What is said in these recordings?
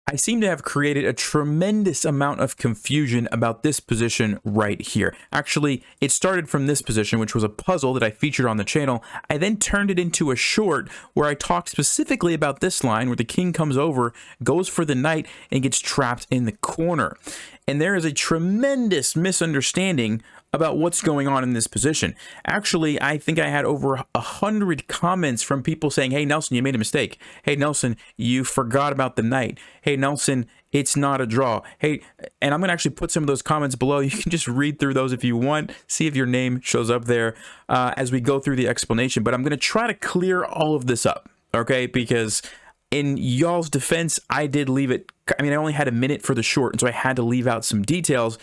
I seem to have created a tremendous amount of confusion about this position right here. Actually, it started from this position, which was a puzzle that I featured on the channel. I then turned it into a short where I talked specifically about this line where the king comes over, goes for the knight, and gets trapped in the corner. And there is a tremendous misunderstanding about what's going on in this position. Actually, I think I had over 100 comments from people saying, hey, Nelson, you made a mistake. Hey, Nelson, you forgot about the knight. Hey, Nelson, it's not a draw. Hey, and I'm going to actually put some of those comments below. You can just read through those if you want, see if your name shows up there as we go through the explanation. But I'm going to try to clear all of this up, okay? Because in y'all's defense, I did leave it. I mean, I only had a minute for the short, and so I had to leave out some details.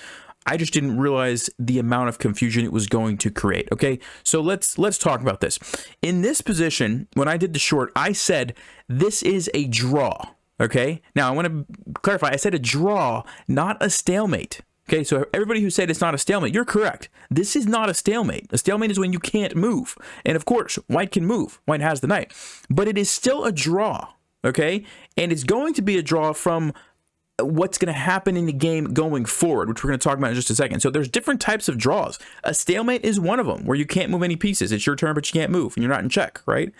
I just didn't realize the amount of confusion it was going to create. Okay, so let's talk about this. In this position, when I did the short, I said this is a draw. Okay, now I want to clarify. I said a draw, not a stalemate. Okay, so everybody who said it's not a stalemate, you're correct. This is not a stalemate. A stalemate is when you can't move, and of course, white can move. White has the knight, but it is still a draw. Okay, and it's going to be a draw from what's going to happen in the game going forward, which we're going to talk about in just a second. So there's different types of draws. A stalemate is one of them, where you can't move any pieces. It's your turn, but you can't move, and you're not in check, right?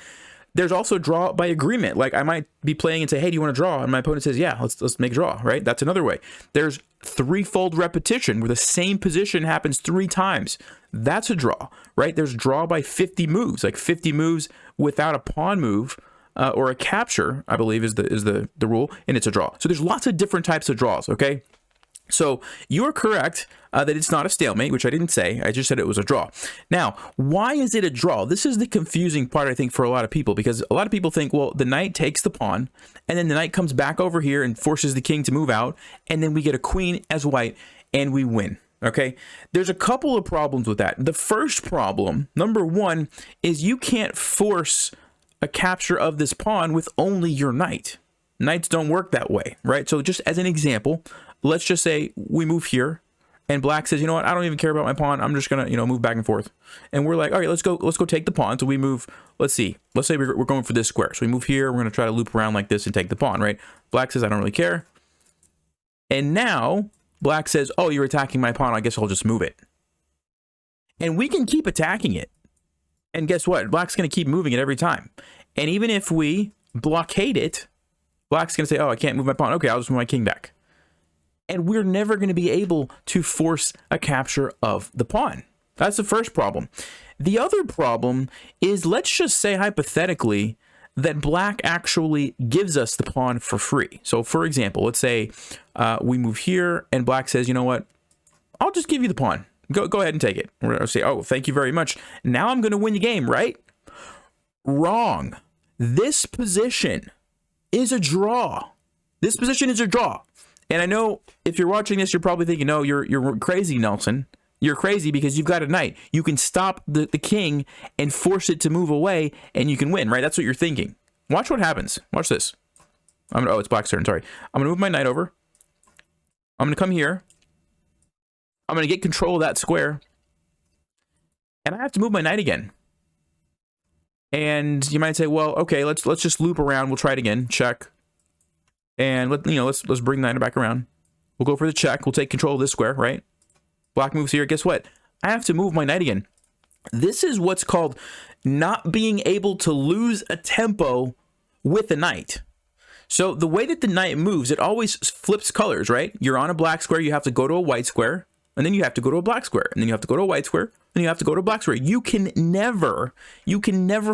There's also draw by agreement. Like I might be playing and say, hey, do you want to draw? And my opponent says, yeah, let's make a draw, right? That's another way. There's threefold repetition, where the same position happens 3 times. That's a draw, right? There's draw by 50 moves, like 50 moves without a pawn move, or a capture, I believe is the rule, and it's a draw. So there's lots of different types of draws, okay? So you're correct that it's not a stalemate, which I didn't say. I just said it was a draw. Now, why is it a draw? This is the confusing part, I think, for a lot of people, because a lot of people think, well, the knight takes the pawn, and then the knight comes back over here and forces the king to move out, and then we get a queen as white, and we win. Okay, there's a couple of problems with that. The first problem, number one, is you can't force a capture of this pawn with only your knight. Knights don't work that way, right? So just as an example, let's just say we move here and black says, you know what, I don't even care about my pawn. I'm just gonna, move back and forth. And we're like, all right, let's go take the pawn. So we move, let's say we're going for this square. So we move here, we're gonna try to loop around like this and take the pawn, right? Black says, I don't really care. And now black says, oh, you're attacking my pawn. I guess I'll just move it. And we can keep attacking it. And guess what? Black's going to keep moving it every time. And even if we blockade it, black's going to say, oh, I can't move my pawn. Okay, I'll just move my king back. And we're never going to be able to force a capture of the pawn. That's the first problem. The other problem is, let's just say hypothetically that black actually gives us the pawn for free. So for example, let's say we move here and black says, you know what? I'll just give you the pawn. Go ahead and take it. We're going to say, oh, thank you very much. Now I'm going to win the game, right? Wrong. This position is a draw. This position is a draw. And I know if you're watching this, you're probably thinking, no, you're crazy, Nelson. You're crazy because you've got a knight. You can stop the king and force it to move away, and you can win, right? That's what you're thinking. Watch what happens. Watch this. Oh, it's black's turn. Sorry. I'm going to move my knight over. I'm going to come here. I'm going to get control of that square, and I have to move my knight again. And you might say, well, okay, let's just loop around. We'll try it again. Check. And let's bring the knight back around. We'll go for the check. We'll take control of this square, right? Black moves here. Guess what? I have to move my knight again. This is what's called not being able to lose a tempo with a knight. So the way that the knight moves, it always flips colors, right? You're on a black square. You have to go to a white square. And then you have to go to a black square, and then you have to go to a white square, and you have to go to a black square. You can never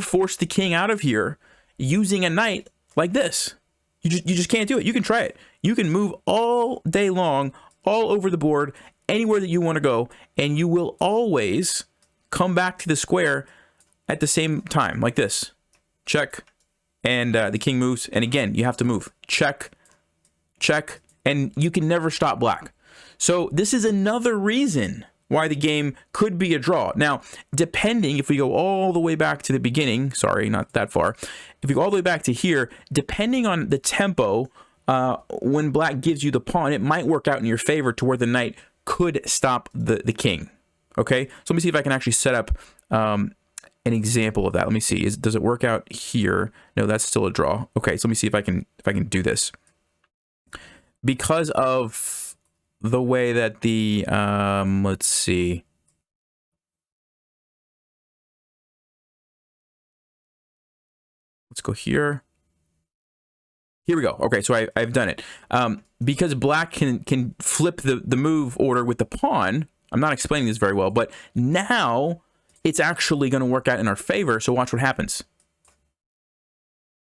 force the king out of here using a knight like this. You just can't do it. You can try it. You can move all day long, all over the board, anywhere that you want to go, and you will always come back to the square at the same time, like this. Check, and the king moves, and again, you have to move. Check, check, and you can never stop black. So this is another reason why the game could be a draw. Now, depending, if we go all the way back to the beginning, sorry, not that far. If we go all the way back to here, depending on the tempo, when black gives you the pawn, it might work out in your favor to where the knight could stop the king. Okay, so let me see if I can actually set up an example of that. Let me see. Does it work out here? No, that's still a draw. Okay, so let me see if I can do this. because of the way that the, let's see. Let's go here. Here we go. Okay, so I've done it. Because black can flip the move order with the pawn. I'm not explaining this very well, but now it's actually going to work out in our favor. So watch what happens.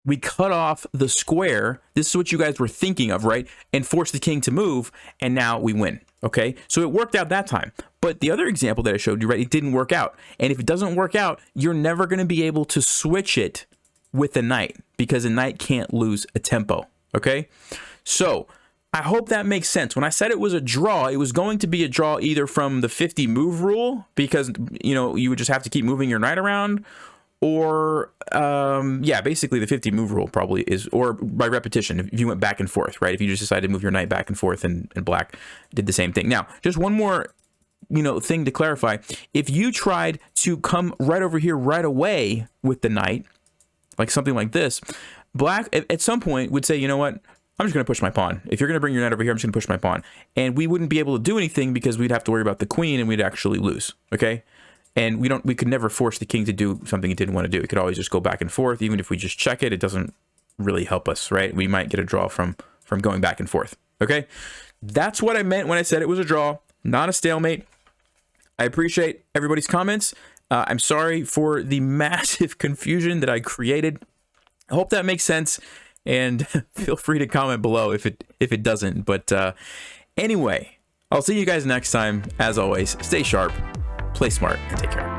We cut off the square. This is what you guys were thinking of, right? And force the king to move, and now we win. Okay, so it worked out that time. But the other example that I showed you, right, it didn't work out. And if it doesn't work out, you're never going to be able to switch it with a knight, because a knight can't lose a tempo. Okay, so I hope that makes sense. When I said it was a draw, it was going to be a draw either from the 50 move rule, because, you know, you would just have to keep moving your knight around, or yeah, basically the 50 move rule probably is, or by repetition, if you went back and forth, right? If you just decided to move your knight back and forth, and black did the same thing. Now, just one more, you know, thing to clarify. If you tried to come right over here right away with the knight, like something like this, black at some point would say, you know what, I'm just going to push my pawn. If you're going to bring your knight over here, I'm just going to push my pawn. And we wouldn't be able to do anything because we'd have to worry about the queen and we'd actually lose, okay? And we could never force the king to do something he didn't want to do. It could always just go back and forth. Even if we just check it, it doesn't really help us, right? We might get a draw from going back and forth, okay? That's what I meant when I said it was a draw, not a stalemate. I appreciate everybody's comments. I'm sorry for the massive confusion that I created. I hope that makes sense, and feel free to comment below if it doesn't. But anyway, I'll see you guys next time. As always, stay sharp, play smart, and take care.